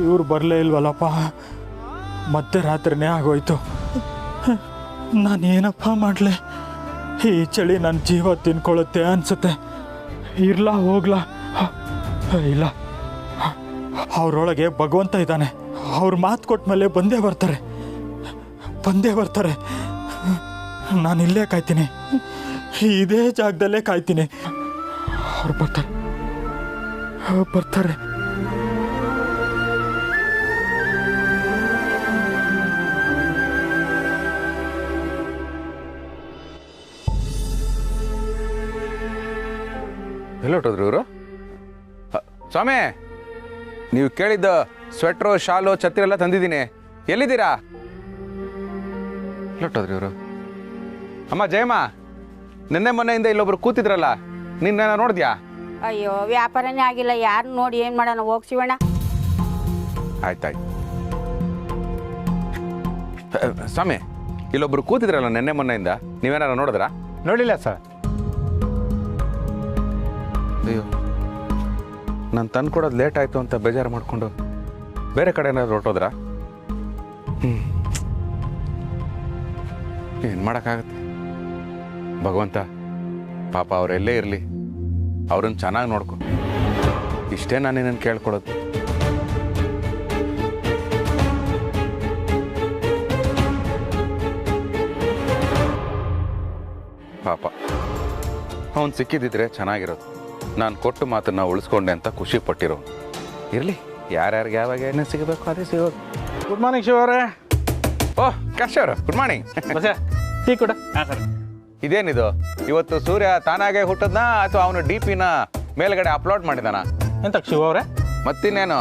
ಇವ್ರು ಬರಲೇ ಇಲ್ವಲ್ಲಪ್ಪ, ಮಧ್ಯರಾತ್ರಿನೇ ಆಗೋಯ್ತು. ನಾನೇನಪ್ಪ ಮಾಡಲಿ? ಈ ಚಳಿ ನನ್ನ ಜೀವ ತಿನ್ಕೊಳ್ಳುತ್ತೆ ಅನ್ಸುತ್ತೆ. ಇರ್ಲಾ ಹೋಗ್ಲಾ? ಇಲ್ಲ, ಅವರೊಳಗೆ ಭಗವಂತ ಇದ್ದಾನೆ. ಅವ್ರ ಮಾತು ಕೊಟ್ಟ ಮೇಲೆ ಬಂದೇ ಬರ್ತಾರೆ. ನಾನು ಇಲ್ಲೇ ಕಾಯ್ತೀನಿ, ಇದೇ ಜಾಗದಲ್ಲೇ ಕಾಯ್ತೀನಿ. ಅವ್ರು ಬರ್ತಾರೆ. ಎಲ್ಲೊಟ್ಟೋದ್ರು ಇವರು? ಸ್ವಾಮಿ, ನೀವು ಕೇಳಿದ್ದ ಸ್ವೆಟ್ರು, ಶಾಲು, ಛತ್ರಿ ಎಲ್ಲ ತಂದಿದ್ದೀನಿ. ಎಲ್ಲಿದ್ದೀರಾ? ಎಲ್ಲೊಟ್ಟೋದ್ರಿ ಇವರು? ಅಮ್ಮ ಜಯಮ್ಮ, ನಿನ್ನೆ ಮೊನ್ನೆಯಿಂದ ಇಲ್ಲೊಬ್ರು ಕೂತಿದ್ರಲ್ಲ, ನಿನ್ನ ನೋಡಿದ್ಯಾ? ಅಯ್ಯೋ, ವ್ಯಾಪಾರನೇ ಆಗಿಲ್ಲ. ಯಾರು ನೋಡಿ ಏನು ಮಾಡೋಣ? ಹೋಗಿ ಶಿವಣ್ಣ. ಆಯ್ತಾಯ್ತು. ಸ್ವಾಮಿ, ಇಲ್ಲೊಬ್ರು ಕೂತಿದ್ರಲ್ಲ ನಿನ್ನೆ ಮೊನ್ನೆಯಿಂದ, ನೀವೇನಾರ ನೋಡಿದ್ರಾ? ನೋಡಿಲ್ಲ ಸರ್. ಅಯ್ಯೋ, ನಾನು ತಂದು ಕೊಡೋದು ಲೇಟ್ ಆಯಿತು ಅಂತ ಬೇಜಾರು ಮಾಡಿಕೊಂಡು ಬೇರೆ ಕಡೆ ಏನಾದ್ರು ಹೊರಟೋದ್ರಾ? ಏನು ಮಾಡೋಕ್ಕಾಗತ್ತೆ? ಭಗವಂತ ಪಾಪ ಅವರೆಲ್ಲೇ ಇರಲಿ, ಅವ್ರನ್ನ ಚೆನ್ನಾಗಿ ನೋಡ್ಕೊ. ಇಷ್ಟೇ ನಾನು ನಿನ್ನನ್ನು ಕೇಳ್ಕೊಳೋದು. ಪಾಪ ಅವನು ಸಿಕ್ಕಿದ್ದಿದ್ರೆ ಚೆನ್ನಾಗಿರೋದು. ನಾನು ಕೊಟ್ಟು ಮಾತನ್ನ ಉಳಿಸ್ಕೊಂಡೆ ಅಂತ ಖುಷಿ ಪಟ್ಟಿರೋ. ಇರಲಿ, ಯಾರ್ಯಾರಿಗೆ ಯಾವಾಗ ಏನೇ ಸಿಗಬೇಕು ಅದೇ ಸಿಗೋದು. Good morning ಶಿವರೇ. ಓಹ್ ಕಾಶ್ ಅವರು, ಗುಡ್ ಮಾರ್ನಿಂಗ್. ಟೀ ಕೂಡ. ಇದೇನಿದು, ಇವತ್ತು ಸೂರ್ಯ ತಾನಾಗೆ ಹುಟ್ಟದ್ನಾ ಅಥವಾ ಅವನು DP-ನ ಮೇಲ್ಗಡೆ ಅಪ್ಲೋಡ್ ಮಾಡಿದಾನ? ಎಂತ ಶಿವ ಅವರೇ? ಮತ್ತಿನ್ನೇನು,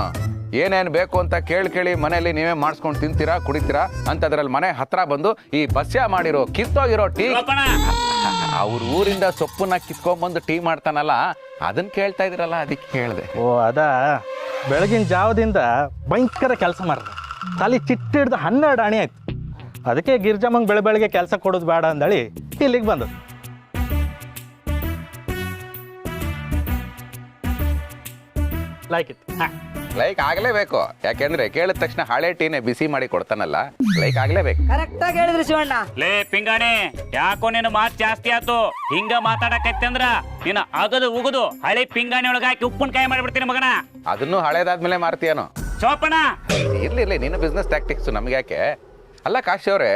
ಏನೇನು ಬೇಕು ಅಂತ ಕೇಳಿ ಮನೆಯಲ್ಲಿ ನೀವೇ ಮಾಡಿಸ್ಕೊಂಡು ತಿಂತೀರಾ, ಕುಡಿತೀರಾ ಅಂತ ಅದರಲ್ಲಿ ಮನೆ ಹತ್ರ ಬಂದು ಈ ಬಸ್ಯ ಮಾಡಿರೋ ಕಿತ್ತೋಗಿರೋ ಟೀ, ಅವ್ರ ಊರಿಂದ ಸೊಪ್ಪನ್ನ ಕಿತ್ಕೊಂಡ್ಬಂದು ಟೀ ಮಾಡ್ತಾನಲ್ಲ, ಅದನ್ನ ಕೇಳ್ತಾ ಇದ್ರಲ್ಲ, ಅದಕ್ಕೆ ಕೇಳಿದೆ. ಓ ಅದಾ, ಬೆಳಗಿನ ಜಾವದಿಂದ ಭಯಂಕರ ಕೆಲಸ ಮಾಡಿದೆ. ತಲೆ ಚಿಟ್ಟಿಡ್ದು 12 ಆಣಿ ಆಯ್ತು. ಅದಕ್ಕೆ ಗಿರ್ಜಮ್ಮಂಗೆ ಬೆಳಗ್ಗೆ ಕೆಲಸ ಕೊಡೋದು ಬೇಡ ಅಂದಳಿ ಇಲ್ಲಿಗೆ ಬಂದು. ಲೈಕ್ ಇತ್ತು. ಲೈಕ್ ಆಗಲೇಬೇಕು, ಯಾಕೆಂದ್ರೆ ಕೇಳಿದ ತಕ್ಷಣ ಹಳೆ ಟೀನೇ ಬಿಸಿ ಮಾಡಿ ಕೊಡ್ತಾನಲ್ಲ, ಲೈಕ್ ಆಗಲೇಬೇಕು. ಕರೆಕ್ಟಾಗಿ ಹೇಳಿದ್ರಿ ಶಿವಣ್ಣ. ಲೇ ಪಿಂಗಾಣಿ, ಯಾಕೋ ನಿನ್ನ ಮಾತು ಜಾಸ್ತಿ ಆತು. ಹಿಂಗ ಮಾತಾಡಕೈತಿ ಅಂದ್ರ ನೀನು ಅಗದು ಉಗುದು ಹಳೆ ಪಿಂಗಾಣಿ ಒಳಗೆ ಹಾಕಿ ಉಪ್ಪಿನಕಾಯಿ ಮಾಡಿಬಿಡ್ತೀನಿ ಮಗನ. ಅದನ್ನು ಹಳೇದಾದ್ಮೇಲೆ ಮಾರ್ತೀಯನೋ? ಚೋಪಣ ಇರ್ಲಿ, ನಿನ್ನ ಬಿಸ್ನೆಸ್ ಟ್ಯಾಕ್ಟಿಕ್ಸ್ ನಮ್ಗೆ ಯಾಕೆ? ಅಲ್ಲ ಕಾಶಿ ಅವರೇ,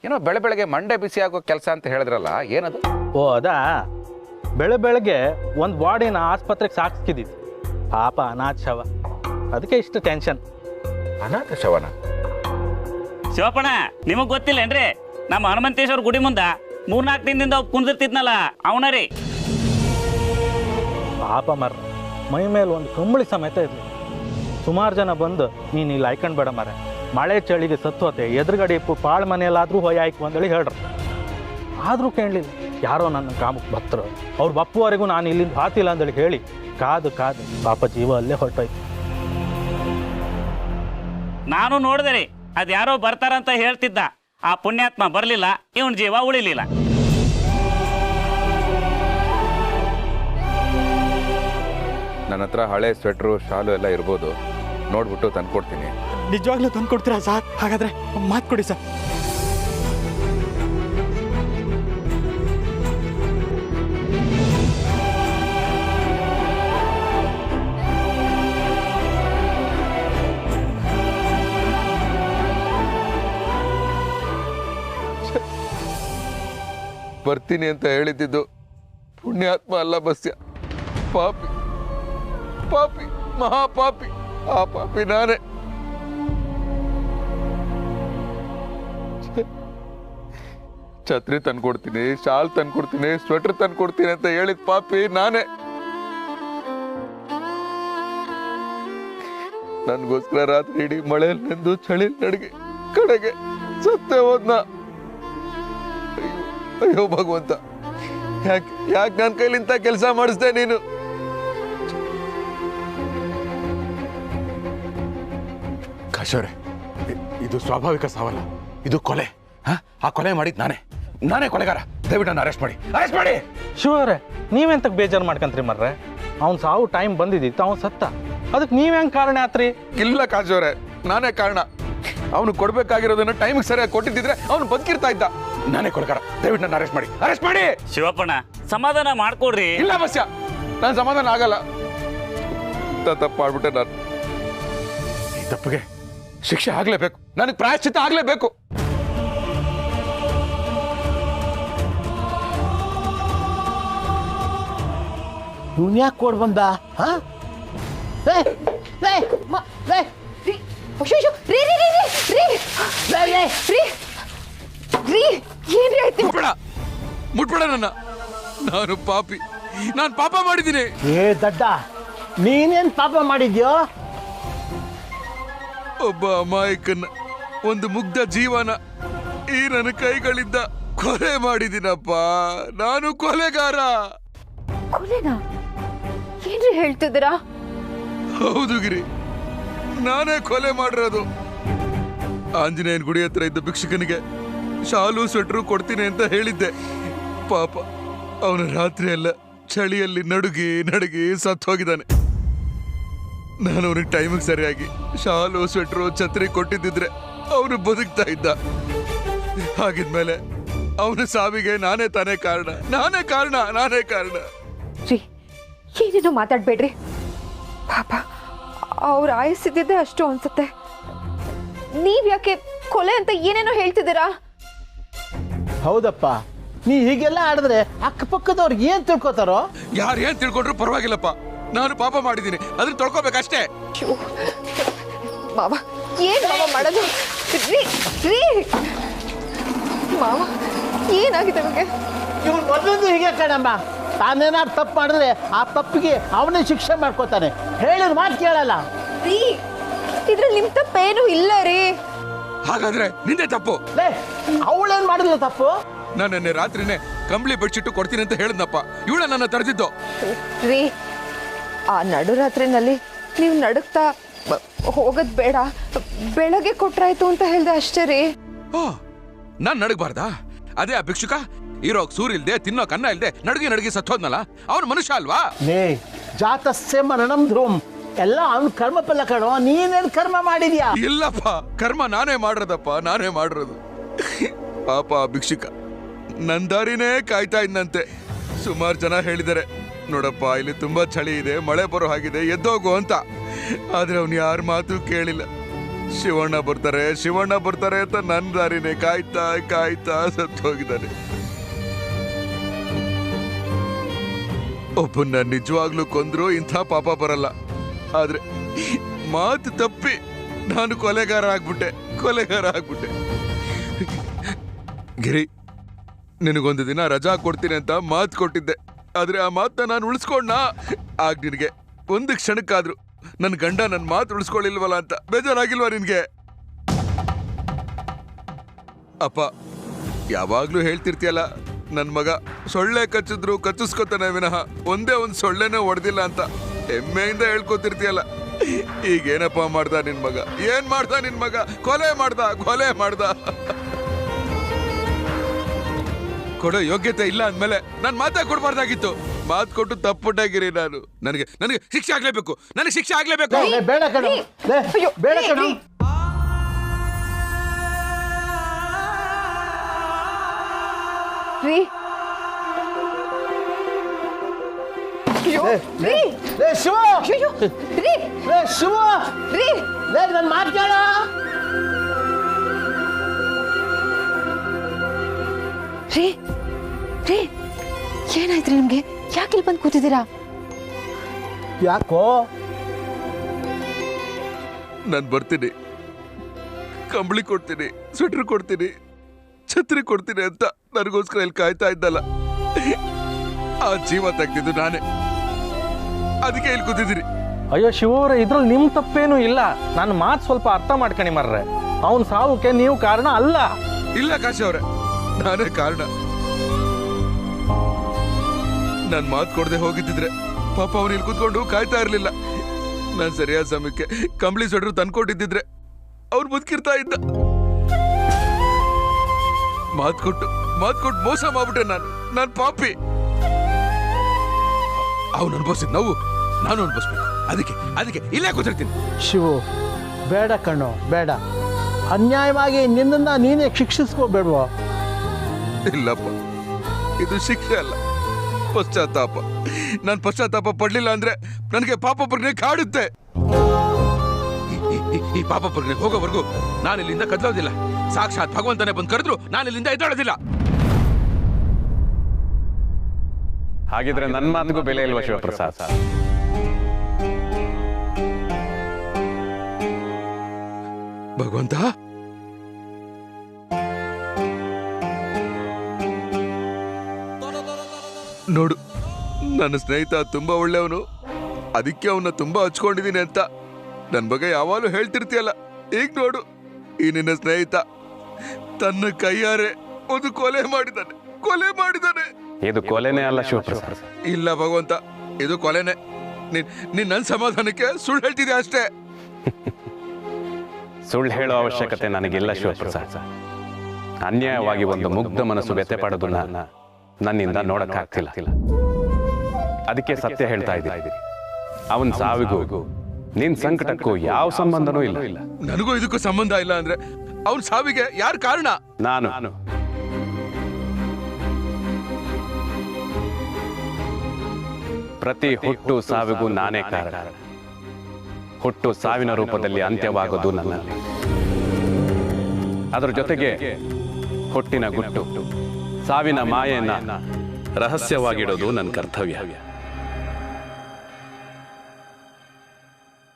ಏನೋ ಬೆಳಗ್ಗೆ ಮಂಡೆ ಬಿಸಿ ಆಗೋ ಕೆಲಸ ಅಂತ ಹೇಳಿದ್ರಲ್ಲ, ಏನದು? ಓ ಅದಾ, ಬೆಳಗ್ಗೆ ಒಂದು ಬಾಡಿನ ಆಸ್ಪತ್ರೆಗೆ ಸಾಗಿಸ್ಕಿದ್ದೀವಿ. ಪಾಪ ಅನಾಥ ಶವ, ಅದಕ್ಕೆ ಇಷ್ಟು ಟೆನ್ಷನ್. ಅನಾಥ ಶವನ? ಶಿವಪ್ಪಣ, ನಿಮಗ್ ಗೊತ್ತಿಲ್ಲೇನ್ರಿ, ನಮ್ಮ ಹನುಮಂತೇಶ್ವರ ಗುಡಿ ಮುಂದ 3-4 ದಿನದಿಂದ ಕುಂದಿರ್ತಿದ್ನಲ್ಲ ಅವನ ರೀ. ಪಾಪ ಮರ, ಮೈ ಮೇಲೆ ಒಂದು ಕಂಬಳಿ ಸಮೇತ ಇರಲಿ. ಸುಮಾರು ಜನ ಬಂದು ನೀನು ಇಲ್ಲಿ ಆಯ್ಕೊಂಡು ಬೇಡ ಮರ, ಮಳೆ ಚಳಿಗೆ ಸತ್ತೋತೆ, ಎದುರುಗಡೆ ಪಾಳು ಮನೆಯಲ್ಲಾದರೂ ಹೊಯ್ ಆಯ್ಕು ಅಂದೇಳಿ ಹೇಳ್ರು. ಆದರೂ ಕೇಳಲಿಲ್ಲ. ಯಾರೋ ನನ್ನ ಗ್ರಾಮಕ್ಕೆ ಭಕ್ತರು, ಅವ್ರ ಬಪ್ಪುವರೆಗೂ ನಾನು ಇಲ್ಲಿಂದ ಹಾತಿಲ್ಲ ಅಂದೇಳಿ ಹೇಳಿ ಕಾದು ಪಾಪ ಜೀವ ಅಲ್ಲೇ ಹೊರಟೋಯ್ತು. ನಾನು ನೋಡಿದೆ ರೀ, ಅದು ಯಾರೋ ಬರ್ತಾರಂತ ಹೇಳ್ತಿದ್ದ. ಆ ಪುಣ್ಯಾತ್ಮ ಬರಲಿಲ್ಲ, ಇವನ್ ಜೀವ ಉಳಿಲಿಲ್ಲ. ನನ್ನ ಹತ್ರ ಹಳೆ ಸ್ವೆಟ್ರು, ಶಾಲು ಎಲ್ಲ ಇರ್ಬೋದು, ನೋಡ್ಬಿಟ್ಟು ತಂದ್ಕೊಡ್ತೀನಿ. ನಿಜವಾಗ್ಲೂ ತಂದ್ಕೊಡ್ತೀರಾ ಸರ್? ಹಾಗಾದ್ರೆ ಮಾತು ಕೊಡಿ ಸರ್. ಬರ್ತೀನಿ ಅಂತ ಹೇಳಿದ್ದು ಪುಣ್ಯಾತ್ಮ ಅಲ್ಲ ಬಸ್ಯ, ಪಾಪಿ, ಮಹಾಪಾಪಿ. ಆ ಪಾಪಿ ನಾನೇ. ಛತ್ರಿ ತಂದ್ಕೊಡ್ತೀನಿ, ಶಾಲ್ ತಂದ್ಕೊಡ್ತೀನಿ, ಸ್ವೆಟರ್ ತಂದ್ಕೊಡ್ತೀನಿ ಅಂತ ಹೇಳಿದ ಪಾಪಿ ನಾನೇ. ನನ್ಗೋಸ್ಕರ ರಾತ್ರಿ ಇಡೀ ಮಳೆಯಲ್ಲಿ ನೆಂದು ಚಳಿ ನಡಿಗೆ ಕಡೆಗೆ ಸತ್ತೇ ಹೋದ್ನ. ಅಯ್ಯೋ ಭಗವಂತ, ಯಾಕೆ ನನ್ನ ಕೈಲಿಂತ ಕೆಲಸ ಮಾಡಿಸ್ದೆ ನೀನು? ಕಾಶವ್ರೆ, ಇದು ಸ್ವಾಭಾವಿಕ ಸಾವಲ್ಲ, ಇದು ಕೊಲೆ. ಆ ಕೊಲೆ ಮಾಡಿದ್ ನಾನೇ ಕೊಲೆಗಾರ. ದಯವಿಟ್ಟು ನಾನು ಅರೆಸ್ಟ್ ಮಾಡಿ. ಶಿವರೇ, ನೀವೆಂತಕ್ಕೆ ಬೇಜಾರು ಮಾಡ್ಕೊಂತ್ರಿ ಮರ್ರೆ? ಅವ್ನು ಸಾವು ಟೈಮ್ ಬಂದಿದ್ದಿತ್ತು, ಅವ್ನು ಸತ್ತ. ಅದಕ್ಕೆ ನೀವ್ ಹೆಂಗ್ ಕಾರಣ ಆತ್ರಿ? ಇಲ್ಲ ಕಾಶವ್ರೆ, ನಾನೇ ಕಾರಣ. ಅವನು ಕೊಡ್ಬೇಕಾಗಿರೋದನ್ನ ಟೈಮಿಗೆ ಸರಿಯಾಗಿ ಕೊಟ್ಟಿದ್ದಿದ್ರೆ ಅವನು ಬದುಕಿರ್ತಾ ಇದ್ದ. ನಾನೇ ಕೊಡ್ಕಾರ. ದಯವಿಟ್ಟು ನನ್ನ ಅರೆಸ್ಟ್ ಮಾಡಿ, ಅರೆಸ್ಟ್ ಮಾಡಿ. ಶಿವಪ್ಪಣ್ಣ ಸಮಾಧಾನ ಮಾಡ್ಕೊಡ್ರಿ. ಇಲ್ಲ ಬಸ್ಯ, ನಾನು ಸಮಾಧಾನ ಆಗಲ್ಲ. ತಪ್ಪು ಮಾಡ್ಬಿಟ್ಟೆ ನಾನು. ಈ ತಪ್ಪಿಗೆ ಶಿಕ್ಷೆ ಆಗ್ಲೇಬೇಕು, ನನಗೆ ಪ್ರಾಯಶ್ಚಿತ್ತ ಆಗ್ಲೇಬೇಕು. ಇವ್ನು ಯಾಕೆ ಕೊಡ್ ಬಂದ? ಮುಟ್ಬೇಡ ನನ್ನ. ನಾನು ಪಾಪಿ, ನಾನು ಪಾಪ ಮಾಡಿದ್ದೀನಿ. ಏ ದಡ್ಡ, ನೀನೇನ್ ಪಾಪ ಮಾಡಿದ್ಯೋ? ಒಬ್ಬ ಅಮಾಯಕನ, ಒಂದು ಮುಗ್ಧ ಜೀವನ ಈ ನನ್ನ ಕೈಗಳಿಂದ ಕೊಲೆ ಮಾಡಿದ್ದೀನಪ್ಪ. ನಾನು ಕೊಲೆಗಾರ. ಕೊಲೆನಾ? ಏನ್ರಿ ಹೇಳ್ತಿದ್ದೀರಾ? ಹೌದು ಗಿರಿ, ನಾನೇ ಕೊಲೆ ಮಾಡಿರೋದು. ಆಂಜನೇಯನ ಗುಡಿ ಹತ್ರ ಇದ್ದ ಭಿಕ್ಷುಕನಿಗೆ ಶಾಲು ಸ್ವೆಟ್ರು ಕೊಡ್ತೀನಿ ಅಂತ ಹೇಳಿದ್ದೆ. ಪಾಪ ಅವನು ರಾತ್ರಿ ಎಲ್ಲ ಚಳಿಯಲ್ಲಿ ನಡುಗಿ ನಡುಗಿ ಸತ್ತು ಹೋಗಿದ್ದಾನೆ. ನಾನು ಅವನಿಗೆ ಟೈಮಿಗೆ ಸರಿಯಾಗಿ ಶಾಲು ಸ್ವೆಟ್ರು ಛತ್ರಿ ಕೊಟ್ಟಿದ್ದಿದ್ರೆ ಅವನು ಬದುಕ್ತಾ ಇದ್ದ. ಹಾಗಿದ್ಮೇಲೆ ಅವನ ಸಾವಿಗೆ ನಾನೇ ತಾನೇ ಕಾರಣ, ನಾನೇ ಕಾರಣ, ನಾನೇ ಕಾರಣ. ರೀ, ಏನೇನೋ ಮಾತಾಡ್ಬೇಡ್ರಿ. ಪಾಪ ಅವ್ರ ಆಯಸ್ಸಿದ್ದೆ ಅಷ್ಟು ಅನ್ಸುತ್ತೆ. ನೀವ್ ಯಾಕೆ ಕೊಲೆ ಅಂತ ಏನೇನೋ ಹೇಳ್ತಿದ್ದೀರಾ? ಹೌದಪ್ಪ, ನೀ ಹೀಗೆಲ್ಲ ಆಡಿದ್ರೆ ಅಕ್ಕಪಕ್ಕದವ್ರಿಗೆ ಏನ್ ತಿಳ್ಕೊತಾರೋ? ಯಾರು ಏನ್ ತಿಳ್ಕೊಂಡ್ರು ಪರವಾಗಿಲ್ಲಪ್ಪ. ನಾನು ಪಾಪ ಮಾಡಿದ್ದೀನಿ, ಅದನ್ನ ತೊಳ್ಕೊಬೇಕಷ್ಟೇ. ಮಾವ, ಏನ್ ಮಾವ ಮಾಡೋದು? ರೀ ರೀ ಮಾವ, ಏನಾಗಿದೆ ನಿಮಗೆ? ಇವ್ನು ಮೊದಲಿಂದ ಹೀಗೆ ಕಣಮ್ಮ. ತಾನೇನಾದ್ರು ತಪ್ಪು ಮಾಡಿದ್ರೆ ಆ ತಪ್ಪಿಗೆ ಅವನೇ ಶಿಕ್ಷೆ ಮಾಡ್ಕೋತಾನೆ. ಹೇಳಿದ ಮಾತು ಕೇಳಲ್ಲ. ರೀ, ಇದ್ರಲ್ಲಿ ನಿಮ್ ತಪ್ಪೇನು ಇಲ್ಲ ರೀ. ಹಾಗಾದ್ರೆ ನಿಂದೆ ತಪ್ಪು. ಅವಳೇನ್ ಮಾಡಿದ್ಲು ತಪ್ಪು? ನಾನು ನಿನ್ನೆ ರಾತ್ರಿನೇ ಕಂಬಳಿ ಬೆಡ್ಶೀಟ್ ಕೊಡ್ತೀನಿ ಅಂತ ಹೇಳಿದ್ನಪ್ಪ. ಇವಳ ನನ್ನ ತಡೆದಿದ್ದು. ರೀ, ಆ ನಡುರಾತ್ರಿನಲ್ಲಿ ನೀವು ನಡುಕ್ತಾ ಹೋಗೋದ್ ಬೇಡ, ಬೆಳಗ್ಗೆ ಕೊಟ್ರಾಯ್ತು ಅಂತ ಹೇಳ್ದೆ ಅಷ್ಟೇ ರೀ. ಓ, ನಾನ್ ನಡಗಬಾರ್ದಾ? ಅದೇ ಆ ಭಿಕ್ಷುಕ ಇರೋ ಸೂರ್ ಇಲ್ದೆ ತಿನ್ನೋ ಕನ್ನ ಇಲ್ದೆ ನಡುಗಿ ನಡುಗಿ ಸತ್ತೋದ್ನಲ್ಲ, ಅವನು ಮನುಷ್ಯ ಅಲ್ವಾ? ನೇ ಜಾತಸ್ಯ ಮರಣಂ ಧ್ರುವಂ. ಎಲ್ಲ ಅವ್ನ ಕರ್ಮ ಫಲ ಕಣೋ. ನೀನೇನ್ ಕರ್ಮ ಮಾಡಿದ್ಯಾ? ಇಲ್ಲಪ್ಪ, ಕರ್ಮ ನಾನೇ ಮಾಡಿರೋದಪ್ಪ, ನಾನೇ ಮಾಡಿರೋದು. ಪಾಪ ಆ ಭಿಕ್ಷುಕ ನನ್ ದಾರಿನೇ ಕಾಯ್ತಾ ಇದ್ದಂತೆ. ಸುಮಾರು ಜನ ಹೇಳಿದ್ದಾರೆ, ನೋಡಪ್ಪ ಇಲ್ಲಿ ತುಂಬಾ ಚಳಿ ಇದೆ, ಮಳೆ ಬರೋ ಹಾಗಿದೆ, ಎದ್ದೋಗು ಅಂತ. ಆದ್ರೆ ಅವ್ನು ಯಾರ ಮಾತು ಕೇಳಿಲ್ಲ. ಶಿವಣ್ಣ ಬರ್ತಾರೆ, ಶಿವಣ್ಣ ಬರ್ತಾರೆ ಅಂತ ನನ್ನ ದಾರಿನೇ ಕಾಯ್ತಾ ಕಾಯ್ತಾ ಸತ್ತು ಹೋಗಿದ್ದಾನೆ. ಒಬ್ಬನ್ನ ನಿಜವಾಗ್ಲೂ ಕೊಂದ್ರು ಇಂಥ ಪಾಪ ಬರಲ್ಲ. ಆದ್ರೆ ಮಾತು ತಪ್ಪಿ ನಾನು ಕೊಲೆಗಾರ ಆಗ್ಬಿಟ್ಟೆ. ಗಿರಿ, ನಿನಗೊಂದು ದಿನ ರಜಾ ಕೊಡ್ತೀನಿ ಅಂತ ಮಾತು ಕೊಟ್ಟಿದ್ದೆ. ಆದ್ರೆ ಆ ಮಾತನ್ನ ನಾನು ಉಳಿಸ್ಕೊಂಡ. ಆಗ ನಿನಗೆ ಒಂದು ಕ್ಷಣಕ್ಕಾದ್ರು ನನ್ನ ಗಂಡ ನನ್ನ ಮಾತು ಉಳಿಸ್ಕೊಳ್ಳಿಲ್ವಲ್ಲ ಅಂತ ಬೇಜಾರಾಗಿಲ್ವಾ ನಿನ್ಗೆ? ಅಪ್ಪ, ಯಾವಾಗ್ಲೂ ಹೇಳ್ತಿರ್ತೀಯಲ್ಲ, ನನ್ ಮಗ ಸೊಳ್ಳೆ ಕಚ್ಚಿದ್ರು ಕಚ್ಚಿಸ್ಕೊತಾನೆ ವಿನಃ ಒಂದೇ ಒಂದು ಸೊಳ್ಳೆನೇ ಹೊಡೆದಿಲ್ಲ ಅಂತ ಹೆಮ್ಮೆಯಿಂದ ಹೇಳ್ಕೊತಿರ್ತೀಯಲ್ಲ. ಈಗೇನಪ್ಪ ಮಾಡ್ದ ನಿನ್ ಮಗ? ಏನ್ ಮಾಡ್ದ ನಿನ್ ಮಗ? ಕೊಲೆ ಮಾಡ್ದ. ಕೊಡೋ ಯೋಗ್ಯತೆ ಇಲ್ಲ ಅಂದ್ಮೇಲೆ ನಾನು ಮಾತಾ ಕೊಡ್ಬಾರ್ದಾಗಿತ್ತು. ಮಾತು ಕೊಟ್ಟು ತಪ್ಪುಟ್ಟಾಗಿರಿ ನಾನು. ನನಗೆ ಶಿಕ್ಷೆ ಆಗ್ಲೇಬೇಕು, ನನಗೆ ಶಿಕ್ಷೆ ಆಗ್ಲೇಬೇಕು. ಬೇಡ ಕಣ, ಬೇಡ ಕಣ. ರೀ, ಶಿವ, ಶಿವ, ನನ್ನ ಮಾತು ಕೇಳ. ರೀ ರೀ, ಏನಾಯ್ತ್ರಿ ನಿಮ್ಗೆ? ಯಾಕೆ ಇಲ್ಲಿ ಬಂದು ಕೂತಿದ್ದೀರಾ? ಯಾಕೋ? ನಾನು ಬರ್ತೀನಿ, ಕಂಬಳಿ ಕೊಡ್ತೀನಿ, ಸ್ವೆಟರ್ ಕೊಡ್ತೀನಿ, ಛತ್ರಿ ಕೊಡ್ತೀನಿ ಅಂತ ನನಗೋಸ್ಕರ ಇಲ್ಲಿ ಕಾಯ್ತಾ ಇದ್ದಲ್ಲ, ಆ ಜೀವ ತೆಗ್ದಿದ್ದು ನಾನೇ. ಅದಕ್ಕೆ ಇಲ್ಲಿ ಕೂತಿದ್ದೀರಿ. ಅಯ್ಯೋ ಶಿವವ್ರೆ, ಇದ್ರಲ್ಲಿ ನಿಮ್ ತಪ್ಪೇನು ಇಲ್ಲ. ನನ್ನ ಮಾತು ಸ್ವಲ್ಪ ಅರ್ಥ ಮಾಡ್ಕಣಿ ಮರ್ರೆ. ಅವನ್ ಸಾವುಕ್ಕೆ ನೀವು ಕಾರಣ ಅಲ್ಲ. ಇಲ್ಲ ಕಾಶಿ ಅವ್ರೆ, ನಾನೇ ಕಾರಣ. ನನ್ ಮಾತು ಕೊಡದೆ ಹೋಗಿದ್ದಿದ್ರೆ ಪಾಪ ಅವನು ಇಲ್ಲಿ ಕೂತ್ಕೊಂಡು ಕಾಯ್ತಾ ಇರ್ಲಿಲ್ಲ. ನಾನ್ ಸರಿಯಾದ ಸಮಯಕ್ಕೆ ಕಂಬಳಿ ಸ್ವೆಟರ್ ತಂದ್ಕೊಟ್ಟಿದ್ದಿದ್ರೆ ಅವ್ರು ಬದುಕಿರ್ತಾ ಇದ್ದ. ಮಾತು ಕೊಟ್ಟು ಮೋಸ ಮಾಡ್ಬಿಟ್ಟೆ ನಾನು ಪಾಪಿ. ಅವ್ನು ಅನ್ಭವಿಸಿದ್ ನೋವು ನಾನು ಅನ್ಭವಿಸ್ಬೇಕು. ಅದಕ್ಕೆ ಇಲ್ಲೇ ಕೂತಿರ್ತೀನಿ. ಶಿವು, ಬೇಡ ಕಣ್ಣು, ಬೇಡ. ಅನ್ಯಾಯವಾಗಿ ನಿನ್ನನ್ನು ನೀನೇ ಶಿಕ್ಷಿಸ್ಕೋಬೇಡ್ವೋ? ಇಲ್ಲಪ್ಪ, ಇದು ಶಿಕ್ಷೆ ಅಲ್ಲ, ಪಶ್ಚಾತ್ತಾಪ. ನಾನು ಪಶ್ಚಾತ್ತಾಪ ಪಡ್ಲಿಲ್ಲ ಅಂದ್ರೆ ನನಗೆ ಪಾಪ ಪ್ರಜ್ಞೆ ಕಾಡುತ್ತೆ. ಈ ಪಾಪ ಪ್ರಜ್ಞೆ ಹೋಗೋವರೆಗೂ ನಾನು ಇಲ್ಲಿಂದ ಕದಲೋದಿಲ್ಲ. ಸಾಕ್ಷಾತ್ ಭಗವಂತನೇ ಬಂದು ಕರೆದ್ರು ನಾನು ಇಲ್ಲಿಂದ ಎದ್ದೇಳೋದಿಲ್ಲ. ಹಾಗಿದ್ರೆ ನನ್ನ ಮಾತಿಗೂ ಬೆಲೆ ಇಲ್ವಾ ಶಿವಪ್ರಸಾದ್? ಭಗವಂತ, ನೋಡು, ನನ್ನ ಸ್ನೇಹಿತ ತುಂಬಾ ಒಳ್ಳೆಯವನು. ಅದಕ್ಕೆ ಅವನ್ನ ತುಂಬಾ ಹಚ್ಕೊಂಡಿದ್ದೀನಿ ಅಂತ ನನ್ನ ಬಗ್ಗೆ ಯಾವಾಗಲೂ ಹೇಳ್ತಿರ್ತೀಯಲ್ಲ. ಈಗ ನೋಡು, ಈ ನಿನ್ನ ಸ್ನೇಹಿತ ತನ್ನ ಕೈಯಾರೆ ಒಂದು ಕೊಲೆ ಮಾಡಿದ್ದಾನೆ. ಇದು ಕೊಲೆನೇ ಅಲ್ಲ ಶಿವಪ್ರಸಾದ್. ಇಲ್ಲ ಭಗವಂತ, ಇದು ಕೊಲೆನೆ. ನೀನ್ ನನ್ನ ಸಮಾಧಾನಕ್ಕೆ ಸುಳ್ಳು ಹೇಳ್ತಿದ್ದೆ ಅಷ್ಟೇ. ಸುಳ್ಳು ಹೇಳೋ ಅವಶ್ಯಕತೆ ನನಗಿಲ್ಲ ಶಿವಪ್ರಸಾದ್. ಅನ್ಯಾಯವಾಗಿ ಒಂದು ಮುಗ್ಧ ಮನಸ್ಸು ವ್ಯಥೆ ಪಡೋದು ನನ್ನಿಂದ ನೋಡಕ್ಕಾಗ್ತಿಲ್ಲ. ಅದಕ್ಕೆ ಸತ್ಯ ಹೇಳ್ತಾ ಇದ್ದೀನಿ. ಅವನ್ ಸಾವಿಗೂ ನಿನ್ ಸಂಕಟಕ್ಕೂ ಯಾವ ಸಂಬಂಧನೂ ಇಲ್ಲ. ನನಗೂ ಇದಕ್ಕೂ ಸಂಬಂಧ ಇಲ್ಲ ಅಂದ್ರೆ ಅವನ್ ಸಾವಿಗೆ ಯಾರು ಕಾರಣ? ನಾನು. ಪ್ರತಿ ಹುಟ್ಟು ಸಾವಿಗೂ ನಾನೇ ಕಾರಣ. ಹುಟ್ಟು ಸಾವಿನ ರೂಪದಲ್ಲಿ ಅಂತ್ಯವಾಗೋದು ನನ್ನಲ್ಲಿ. ಅದರ ಜೊತೆಗೆ ಹುಟ್ಟಿನ ಗುಟ್ಟು, ಸಾವಿನ ಮಾಯೆಯನ್ನ ರಹಸ್ಯವಾಗಿಡೋದು ನನ್ನ ಕರ್ತವ್ಯ.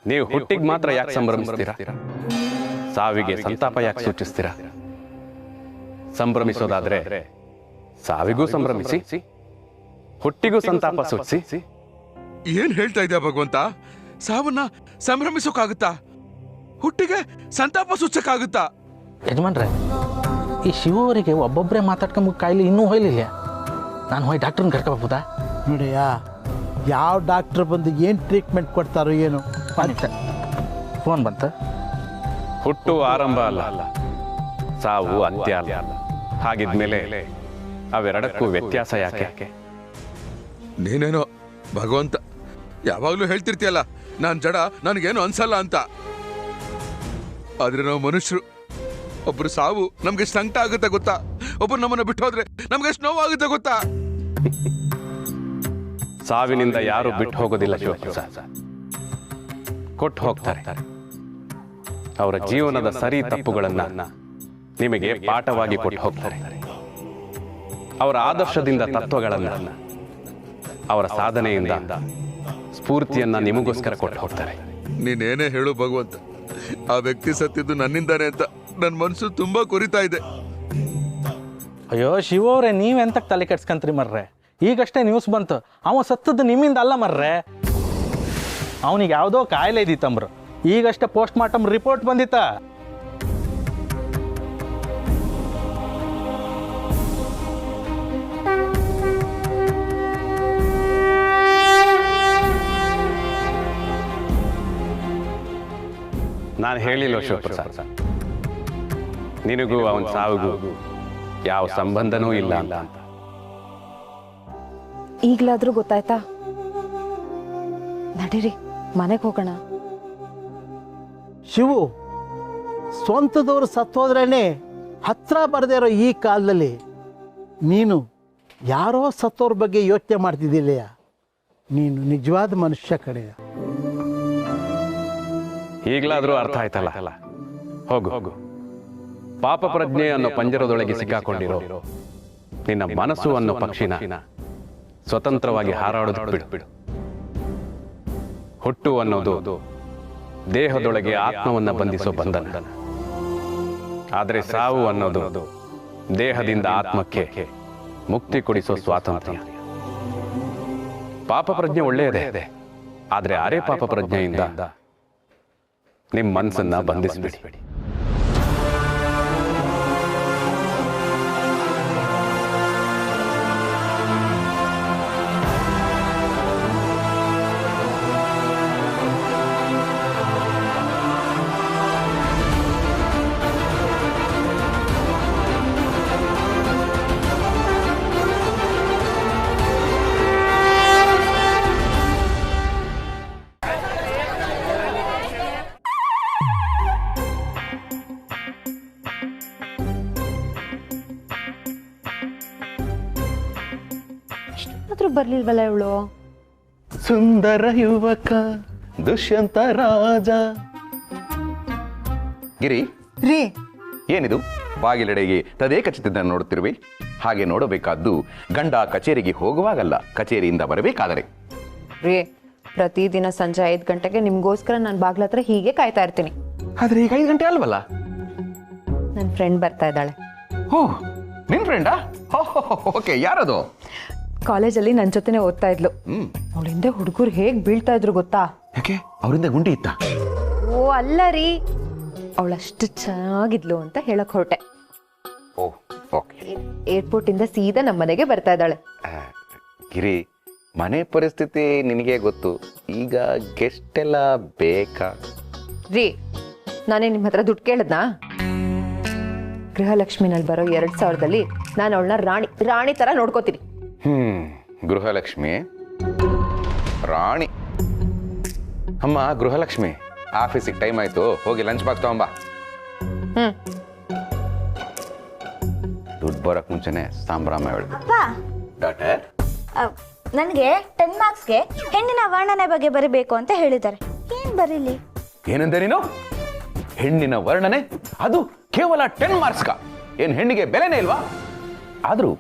ನೀವು ಹುಟ್ಟಿಗೆ ಮಾತ್ರ ಯಾಕೆ ಸಂಭ್ರಮಿಸ್ತೀರಾ? ಸಾವಿಗೆ ಸಂತಾಪ ಯಾಕೆ ಸೂಚಿಸ್ತೀರಾ? ಸಂಭ್ರಮಿಸೋದಾದ್ರೆ ಸಾವಿಗೂ ಸಂಭ್ರಮಿಸಿ, ಹುಟ್ಟಿಗೂ ಸಂತಾಪ ಸೂಚಿಸಿ. ಏನ್ ಹೇಳ್ತಾ ಇದ್ಯಾ ಭಗವಂತ? ಸಾವನ್ನ ಸಂಭ್ರಮಿಸೋಕಾಗುತ್ತಾ? ಹುಟ್ಟಿಗೆ ಸಂತಾಪ ಸೂಚಕ್ಕಾಗುತ್ತಾ? ಯಜಮಾನ್ರೆ, ಈ ಶಿವ ಅವರಿಗೆ ಒಬ್ಬೊಬ್ಬರೇ ಮಾತಾಡ್ಕೊಂಬ ಕಾಯಿಲೆ ಇನ್ನೂ ಹೋಯ್ಲಿಲ್ಲ. ನಾನು ಹೋಗಿ ಡಾಕ್ಟ್ರನ್ನ ಕರ್ಕೊಬೋದಾ? ನೋಡಿಯ, ಯಾವ ಡಾಕ್ಟ್ರ್ ಬಂದು ಏನು ಟ್ರೀಟ್ಮೆಂಟ್ ಕೊಡ್ತಾರೋ ಏನು ಅಂತ. ಫೋನ್ ಬಂತ. ಹುಟ್ಟು ಆರಂಭ ಅಲ್ಲ, ಸಾವು ಅಂತ್ಯ ಅಲ್ಲ. ಹಾಗಿದ್ಮೇಲೆ ಅವೆರಡಕ್ಕೂ ವ್ಯತ್ಯಾಸ ಯಾಕೆ? ನೀನೇನೋ ಭಗವಂತ ಯಾವಾಗ್ಲೂ ಹೇಳ್ತಿರ್ತೀಯಲ್ಲ, ನಾನ್ ಜಡ, ನನಗೇನು ಅನ್ಸಲ್ಲ ಅಂತ. ಆದ್ರೆ ನಾವು ಮನುಷ್ಯರು, ಒಬ್ರು ಸಾವು ನಮ್ಗೆ ಎಷ್ಟು ಸಂಕಟ ಆಗುತ್ತೆ ಗೊತ್ತಾ? ಒಬ್ರು ನಮ್ಮನ್ನ ಬಿಟ್ಟು ಹೋದ್ರೆ ನಮ್ಗೆ ಎಷ್ಟು ನೋವಾಗುತ್ತೆ ಗೊತ್ತಾ? ಸಾವಿನಿಂದ ಯಾರು ಬಿಟ್ಟು ಹೋಗೋದಿಲ್ಲ ಶಿವಪ್ರಸಾದ್. ಕೊಟ್ಟು ಹೋಗ್ತಾರೆ. ಅವರ ಜೀವನದ ಸರಿ ತಪ್ಪುಗಳನ್ನ ನಿಮಗೆ ಪಾಠವಾಗಿ ಕೊಟ್ಟು ಹೋಗ್ತಾರೆ. ಅವರ ಆದರ್ಶದಿಂದ ತತ್ವಗಳನ್ನ, ಅವರ ಸಾಧನೆಯಿಂದ ಸ್ಫೂರ್ತಿಯನ್ನ ನಿಮಗೋಸ್ಕರ ಕೊಟ್ಟು ಹೋಗ್ತಾರೆ. ನೀನೇನೇ ಹೇಳು ಭಗವಂತ, ಆ ವ್ಯಕ್ತಿ ಸತ್ತಿದ್ದು ನನ್ನಿಂದಾನೆ ಅಂತ ನನ್ನ ಮನಸ್ಸು ತುಂಬಾ ಕೊರಿತಾ ಇದೆ. ಅಯ್ಯೋ ಶಿವ ಅವರೇ, ನೀವೆಂತಕ್ಕೆ ತಲೆ ಕೆಡ್ಸ್ಕಂತ್ರಿ ಮರ್ರೆ? ಈಗಷ್ಟೇ ನ್ಯೂಸ್ ಬಂತು, ಅವ ಸತ್ತದ್ದು ನಿಮ್ಮಿಂದ ಅಲ್ಲ ಮರ್ರೆ. ಅವನಿಗೆ ಯಾವುದೋ ಕಾಯಿಲೆ ಇದ್ದಿತ್ತಂಬ್ರು. ಈಗಷ್ಟೇ ಪೋಸ್ಟ್ ಮಾರ್ಟಮ್ ರಿಪೋರ್ಟ್ ಬಂದಿತ್ತ. ನಾನು ಹೇಳಿಲ್ಲ ಶಿವಪ್ರಸಾದ್, ನಿನಗೂ ಅವನ ಸಾವಿಗೂ ಯಾವ ಸಂಬಂಧನೂ ಇಲ್ಲ ಅಂತ. ಈಗಲಾದ್ರೂ ಗೊತ್ತಾಯ್ತಾ? ನಡೀರಿ, ಮನೆಗೆ ಹೋಗೋಣ. ಶಿವು, ಸ್ವಂತದವರು ಸತ್ತೋದ್ರೇನೆ ಹತ್ರ ಬರದೇ ಇರೋ ಈ ಕಾಲದಲ್ಲಿ ನೀನು ಯಾರೋ ಸತ್ತೋರ ಬಗ್ಗೆ ಯೋಚನೆ ಮಾಡ್ತಿದ್ದಿಲ್ಲಯ್ಯ. ನೀನು ನಿಜವಾದ ಮನುಷ್ಯ ಕಡೆಯ. ಈಗಲಾದ್ರೂ ಅರ್ಥ ಆಯ್ತಲ್ಲ. ಹೋಗು. ಪಾಪ ಪ್ರಜ್ಞೆ ಅನ್ನೋ ಪಂಜರದೊಳಗೆ ಸಿಕ್ಕಾಕೊಂಡಿರೋ ನಿನ್ನ ಮನಸ್ಸು ಅನ್ನೋ ಪಕ್ಷಿನ ಸ್ವತಂತ್ರವಾಗಿ ಹಾರಾಡೋದು ಬಿಡು. ಹುಟ್ಟು ಅನ್ನೋದು ದೇಹದೊಳಗೆ ಆತ್ಮವನ್ನ ಬಂಧಿಸೋ ಬಂಧನ. ಆದರೆ ಸಾವು ಅನ್ನೋದು ದೇಹದಿಂದ ಆತ್ಮಕ್ಕೆ ಮುಕ್ತಿ ಕೊಡಿಸೋ ಸ್ವಾತಂತ್ರ್ಯ. ಪಾಪ ಪ್ರಜ್ಞೆ ಒಳ್ಳೆಯದೇ, ಆದರೆ ಅರೆ ಪಾಪ ಪ್ರಜ್ಞೆಯಿಂದ ನಿಮ್ಮ ಮನಸ್ಸನ್ನ ಬಂಧಿಸಬೇಡಿ. ಬರ್ಲಿಲ್ವಲ್ಲ ಇವಳು? ಸುಂದರ ಯುವಕ ದುಷ್ಯಂತ ರಾಜ. ಗಿರಿ, ರೀ, ಏನಿದು ಬಾಗಿಲೆಡೆಗೆ ತದೇ ಕಚ್ಚಿದ್ದನ್ನು ನೋಡುತ್ತಿರುವೆ? ಹಾಗೆ ನೋಡಬೇಕಾದ್ದು ಗಂಡ ಕಚೇರಿಗೆ ಹೋಗುವಾಗಲ್ಲ, ಕಚೇರಿಯಿಂದ ಬರಬೇಕಾದರೆ. ರೀ, ಪ್ರತಿದಿನ ಸಂಜೆ 5 ಗಂಟೆಗೆ ನಿಮ್ಗೋಸ್ಕರ ನಾನು ಬಾಗ್ಲ ಹತ್ರ ಹೀಗೆ ಕಾಯ್ತಾ ಇರ್ತೀನಿ. ಆದ್ರೆ ಈಗ 5 ಗಂಟೆ ಅಲ್ವಲ್ಲ? ನನ್ನ ಫ್ರೆಂಡ್ ಬರ್ತಾ ಇದ್ದಾಳೆ. ಓ, ನಿನ್ ಫ್ರೆಂಡಾ? ಓಕೆ, ಯಾರದು? ಕಾಲೇಜಲ್ಲಿ ನನ್ನ ಜೊತೆನೆ ಓದ್ತಾ ಇದ್ಲು. ಅವಳ ಹಿಂದೆ ಹುಡುಗರು ಹೇಗ್ ಬೀಳ್ತಾ ಇದ್ರು ಗೊತ್ತಾ? ಯಾಕೆ, ಅವರಿಂದ ಗುಂಡಿ ಇತ್ತ? ಓ ಅಲ್ಲ ರೀ, ಅವಳಷ್ಟು ಚೆನ್ನಾಗಿದ್ಲು ಅಂತ ಹೇಳಕ್ ಹೊರಟೆ. ಓ, ಓಕೆ. ಏರ್ಪೋರ್ಟ್ ಇಂದ ಸೀದಾ ನಮ್ಮ ಮನೆಗೆ ಬರ್ತಾ ಇದ್ದಾಳೆ. ಗಿರಿ, ಮನೆ ಪರಿಸ್ಥಿತಿ ನಿನಗೆ ಗೊತ್ತು. ಈಗ ಗೆಸ್ಟ್ ಎಲ್ಲ ಬೇಕಾ? ರೀ, ನಾನೇ ನಿಮ್ಮ ಹತ್ರ ದುಡ್ಡು ಕೇಳದ್ನಾ? ಗೃಹಲಕ್ಷ್ಮಿನಲ್ಲಿ ಬರೋ 2000ದಲ್ಲಿ ನಾನು ಅವಳನ್ನ ರಾಣಿ ತರ ನೋಡ್ಕೋತೀನಿ. ಗೃಹಲಕ್ಷ್ಮಿ ರಾಣಿ. ಅಮ್ಮ ಗೃಹಲಕ್ಷ್ಮಿ, ಆಫೀಸಿಗೆ ಟೈಮ್ ಆಯ್ತು, ಹೋಗಿ ಲಂಚ್ ಬಾಕ್ಸ್ ತಗೊಂಬಾ. ದುಡ್ಡು ಬರೋಕ್ ಮುಂಚೆನೆ ಸಂಭ್ರಮ ಹೇಳ್ದು. ಡಾಕ್ಟರ್, ನನಗೆ 10 ಮಾರ್ಕ್ಸ್ಗೆ ಹೆಣ್ಣಿನ ವರ್ಣನೆ ಬಗ್ಗೆ ಬರೀಬೇಕು ಅಂತ ಹೇಳಿದ್ದಾರೆ. ಏನ್ ಬರೀಲಿ? ಏನಂದೆ ನೀನು? ಹೆಣ್ಣಿನ ವರ್ಣನೆ? ಅದು ಕೇವಲ 10 ಮಾರ್ಕ್ಸ್ಗ? ಏನ್ ಹೆಣ್ಣಿಗೆ ಬೆಲೆನೇ ಇಲ್ವಾ? ಆದ್ರೂ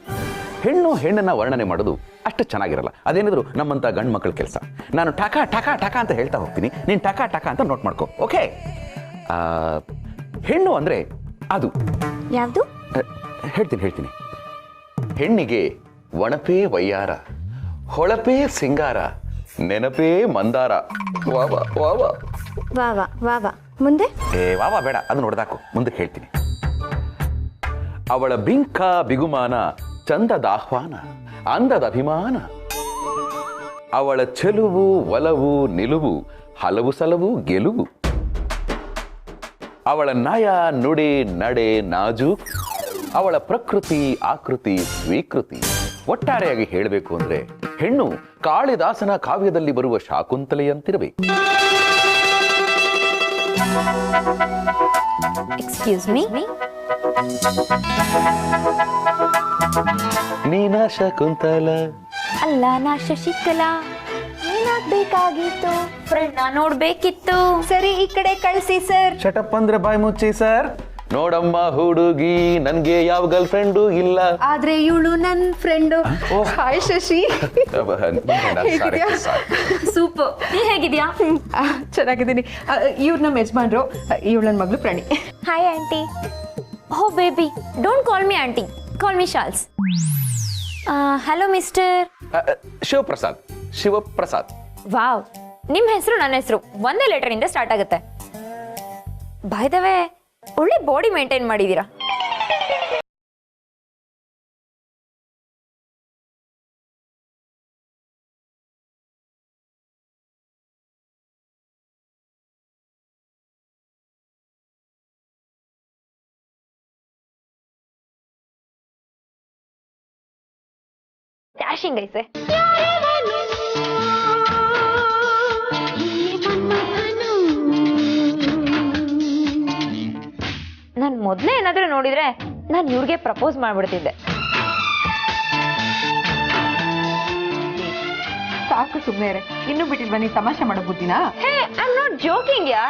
ಹೆಣ್ಣನ್ನ ವರ್ಣನೆ ಮಾಡೋದು ಅಷ್ಟು ಚೆನ್ನಾಗಿರಲ್ಲ. ಅದೇನಿದ್ರು ನಮ್ಮಂತ ಗಂಡು ಮಕ್ಕಳ ಕೆಲಸ. ನಾನು ಟಕ ಟಕ ಟಕ ಅಂತ ಹೇಳ್ತಾ ಹೋಗ್ತೀನಿ, ನೀನು ಟಕ ಟಕ ಅಂತ ನೋಟ್ ಮಾಡ್ಕೋ. ಓಕೆ? ಹೆಣ್ಣು ಅಂದ್ರೆ ಅದು ಯಾವುದು? ಹೇಳ್ತೀನಿ. ಹೆಣ್ಣಿಗೆ ಒಣಪೇ ವಯ್ಯಾರ, ಹೊಳಪೇ ಸಿಂಗಾರ, ನೆನಪೇ ಮಂದಾರ. ವಾವಾ ವಾವಾ ವಾವಾ ವಾವಾ. ಮುಂದೆ? ವಾವಾ ಬೇಡ, ಅದು ನೋಡ್ದಾಕು, ಮುಂದಕ್ಕೆ ಹೇಳ್ತೀನಿ. ಅವಳ ಬಿಂಕ ಬಿಗುಮಾನ, ಚಂದದ ಆಹ್ವಾನ, ಅಂದದ ಅಭಿಮಾನ. ಅವಳ ಚೆಲುವು ಒಲವು ನಿಲುವು, ಹಲವು ಸಲವು ಗೆಲುವು. ಅವಳ ನಯ ನುಡಿ ನಡೆ ನಾಜು, ಅವಳ ಪ್ರಕೃತಿ ಆಕೃತಿ ಸ್ವೀಕೃತಿ. ಒಟ್ಟಾರೆಯಾಗಿ ಹೇಳಬೇಕು ಅಂದ್ರೆ ಹೆಣ್ಣು ಕಾಳಿದಾಸನ ಕಾವ್ಯದಲ್ಲಿ ಬರುವ ಶಾಕುಂತಲೆಯಂತಿರಬೇಕು. Excuse me. ನೀನ ಶಕುಂತಲ ಅಲ್ಲ, ನಾ ಶಶಿಕಲಾ. ಏನಾಗ್ಬೇಕಾಗಿತ್ತು? ಫ್ರೆಂಡ್ ನೋಡ್ಬೇಕಿತ್ತು. ಸರಿ, ಈ ಕಡೆ ಕಳಿಸಿ ಸರ್. ಶಟಪ್ ಅಂದ್ರೆ ಬಾಯ್ ಮುಚ್ಚಿ ಸರ್. ನೋಡಮ್ಮ ಹುಡುಗಿ, ನನ್ಗೆ ಯಾವ ಗರ್ಲ್ ಫ್ರೆಂಡು ಇಲ್ಲ, ಆದ್ರೆ ಇವಳು ನನ್ನ ಫ್ರೆಂಡು. ಹಾಯ್ ಶಶಿ. ಸೂಪರ್. ನೀ ಹೇಗಿದ್ಯಾ? ಚೆನ್ನಾಗಿದ್ದೀನಿ. ಇವ್ರು ನಮ್ಮ ಯಜಮಾನ್ರು, ಇವಳು ನನ್ನ ಮಗಳು ಪ್ರಾಣಿ. Hi aunty. Oh baby, don't call me aunty, call me ಶಾಲ್ಸ್. Hello mister Shivaprasad. ವಾವ್, ನಿಮ್ಮ ಹೆಸರು ನನ್ನ ಹೆಸರು ಒಂದೇ ಲೆಟರ್ ಇಂದ ಸ್ಟಾರ್ಟ್ ಆಗುತ್ತೆ. ಬೈ ದ ವೇ, ಒಳ್ಳೆ ಬಾಡಿ ಮೇಂಟೈನ್ ಮಾಡಿದೀರಾ. ಡ್ಯಾಶಿಂಗ್ ಐಸೆ. ನಾನು ಮೊದಲೇ ಏನಾದರೂ ನೋಡಿದ್ರೆ ನಾನು ಇವ್ರಿಗೆ ಪ್ರಪೋಸ್ ಮಾಡ್ಬಿಡ್ತಿದ್ದೆ. ಸಾಕು ಸುಮ್ಮನೆ, ಇನ್ನೂ ಬಿಟ್ಟಿಲ್ವಾ ನೀವು ತಮಾಷೆ ಮಾಡೋ ಬುದ್ಧಿನಾ? ಹೇ, ಐ ಆಮ್ ನಾಟ್ ಜೋಕಿಂಗ್ ಯಾ,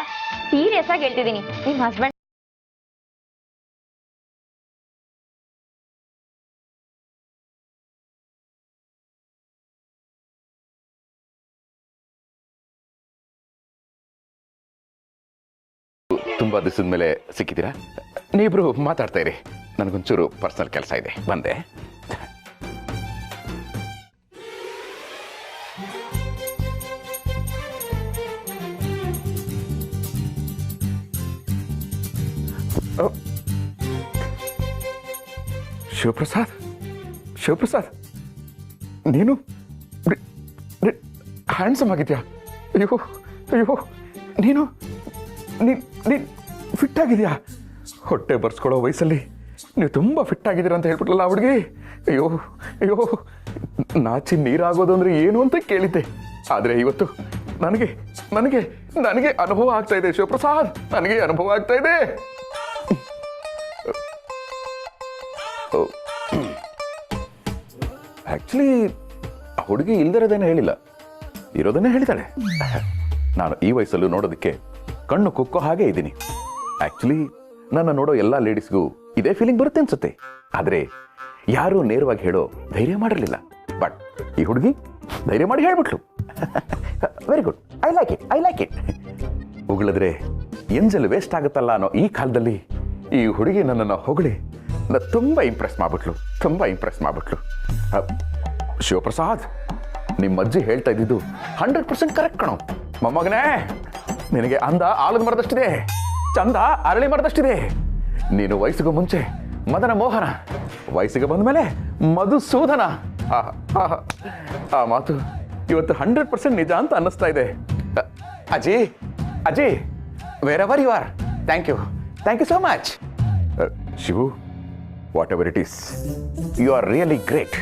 ಸೀರಿಯಸ್ ಆಗಿ ಹೇಳ್ತಿದ್ದೀನಿ. ನಿಮ್ಮ ಹಸ್ಬೆಂಡ್ ತುಂಬಾ ದಿವಸದ ಮೇಲೆ ಸಿಕ್ಕಿದ್ದೀರಾ? ನೀವಿಬ್ರು ಮಾತಾಡ್ತಾ ಇರಿ, ನನಗೊಂಚೂರು ಪರ್ಸನಲ್ ಕೆಲಸ ಇದೆ, ಬಂದೆ. ಶಿವಪ್ರಸಾದ್, ನೀನು ಹ್ಯಾಂಡ್ಸಮ್ ಆಗಿದ್ಯಾ? ಅಯ್ಯೋ, ನೀನು ಫಿಟ್ ಆಗಿದ್ಯಾ? ಹೊಟ್ಟೆ ಬರ್ಸ್ಕೊಳ್ಳೋ ವಯಸ್ಸಲ್ಲಿ ನೀವು ತುಂಬ ಫಿಟ್ ಆಗಿದ್ದೀರಾ ಅಂತ ಹೇಳ್ಬಿಟ್ರಲ್ಲ ಹುಡುಗಿ. ಅಯ್ಯೋ, ನಾಚಿ ನೀರಾಗೋದು ಅಂದ್ರೆ ಏನು ಅಂತ ಕೇಳಿದ್ದೆ. ಆದರೆ ಇವತ್ತು ನನಗೆ ಅನುಭವ ಆಗ್ತಾ ಇದೆ ಶಿವಪ್ರಸಾದ್, ನನಗೆ ಅನುಭವ ಆಗ್ತಾ ಇದೆ. ಆಕ್ಚುಲಿ ಆ ಹುಡುಗಿ ಇಲ್ದಿರೋದೇನೆ ಹೇಳಿಲ್ಲ, ಇರೋದನ್ನೇ ಹೇಳ್ತಾಳೆ. ನಾನು ಈ ವಯಸ್ಸಲ್ಲೂ ನೋಡೋದಕ್ಕೆ ಕಣ್ಣು ಕುಕ್ಕೋ ಹಾಗೆ ಇದ್ದೀನಿ. ಆಕ್ಚುಲಿ ನನ್ನ ನೋಡೋ ಎಲ್ಲ ಲೇಡೀಸ್ಗೂ ಇದೇ ಫೀಲಿಂಗ್ ಬರುತ್ತೆ ಅನ್ಸುತ್ತೆ. ಆದರೆ ಯಾರೂ ನೇರವಾಗಿ ಹೇಳೋ ಧೈರ್ಯ ಮಾಡಿರಲಿಲ್ಲ. ಬಟ್ ಈ ಹುಡುಗಿ ಧೈರ್ಯ ಮಾಡಿ ಹೇಳ್ಬಿಟ್ಲು. Very good, I like it. ಉಗಳಿದ್ರೆ ಎಂಜಲ್ ವೇಸ್ಟ್ ಆಗುತ್ತಲ್ಲ ಅನ್ನೋ ಈ ಕಾಲದಲ್ಲಿ ಈ ಹುಡುಗಿ ನನ್ನನ್ನು ಹೊಗಳಿ ತುಂಬ ಇಂಪ್ರೆಸ್ ಮಾಡ್ಬಿಟ್ಲು. ಶಿವಪ್ರಸಾದ್, ನಿಮ್ಮ ಅಜ್ಜಿ ಹೇಳ್ತಾ ಇದ್ದಿದ್ದು 100% ಕರೆಕ್ಟ್ ಕಣೋ. ಮೊಮ್ಮಗನೇ, ನಿನಗೆ ಅಂದ ಆಲದ ಮರದಷ್ಟಿದೆ, ಚಂದ ಅರಳಿ ಮರದಷ್ಟಿದೆ. ನೀನು ವಯಸ್ಸಿಗೂ ಮುಂಚೆ ಮದನ ಮೋಹನ, ವಯಸ್ಸಿಗೆ ಬಂದ ಮೇಲೆ ಮಧುಸೂದನ. ಆ ಮಾತು ಇವತ್ತು 100% ನಿಜ ಅಂತ ಅನ್ನಿಸ್ತಾ ಇದೆ. ಅಜ್ಜಿ, wherever you are, thank you so much. Shivu, whatever it is, you are really great.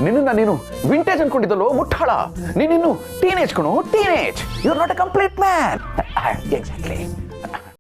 ನಿನ್ನ ನೀನು ವಿಂಟೇಜ್ ಅನ್ಕೊಂಡಿದ್ದಲ್ಲೋ ಮುಟ್ಟಾಳ. ನೀನಿನ್ನು ಟೀನೇಜ್ ಕಣೋ, teenage. You are not a complete man. Exactly.